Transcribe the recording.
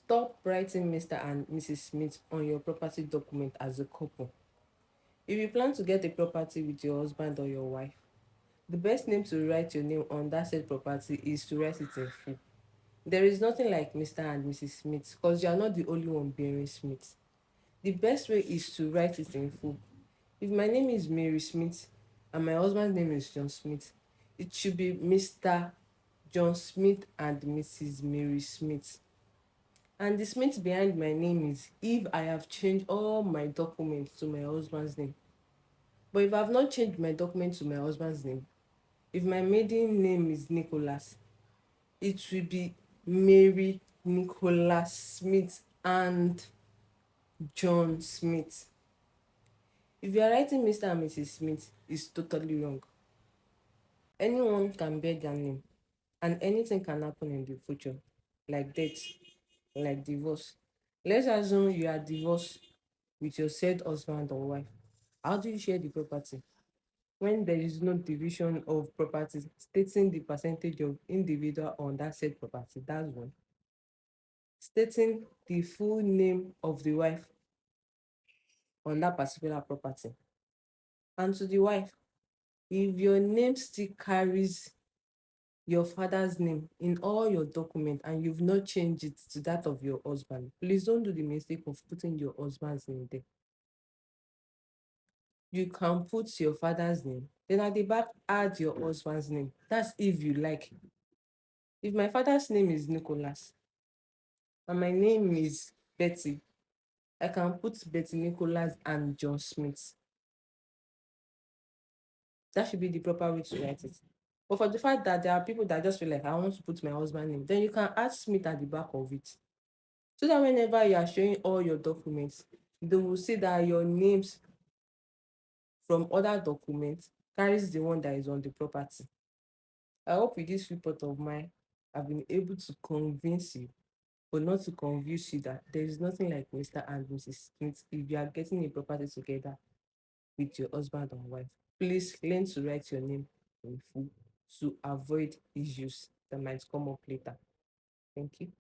Stop writing Mr. and Mrs. Smith on your property document as a couple. If you plan to get a property with your husband or your wife, the best name to write your name on that said property is to write it in full. There is nothing like Mr. and Mrs. Smith because you are not the only one bearing Smith. The best way is to write it in full. If my name is Mary Smith and my husband's name is John Smith, it should be Mr. John Smith and Mrs. Mary Smith. And the Smith behind my name is if I have changed all my documents to my husband's name. But if I have not changed my document to my husband's name, if my maiden name is Nicholas, it will be Mary Nicholas Smith and John Smith. If you are writing Mr. and Mrs. Smith, it's totally wrong. Anyone can bear their name, and anything can happen in the future, like death, like divorce. Let's assume you are divorced with your said husband or wife. How do you share the property? When there is no division of property stating the percentage of individual on that said property, that's one. Stating the full name of the wife on that particular property. And to the wife, if your name still carries your father's name in all your documents and you've not changed it to that of your husband, please don't do the mistake of putting your husband's name there. You can put your father's name, then at the back add your husband's name. That's if you like. If my father's name is Nicholas and my name is Betty, I can put Betty Nicholas and John Smith. That should be the proper way to write it. But for the fact that there are people that just feel like I want to put my husband's name, then you can add Smith at the back of it. So that whenever you are showing all your documents, they will see that your names from other documents carries the one that is on the property. I hope with this report of mine, I've been able to convince you, but not to convince you that there is nothing like Mr. and Mrs. Smith if you are getting a property together with your husband and wife. Please learn to write your name in full to avoid issues that might come up later. Thank you.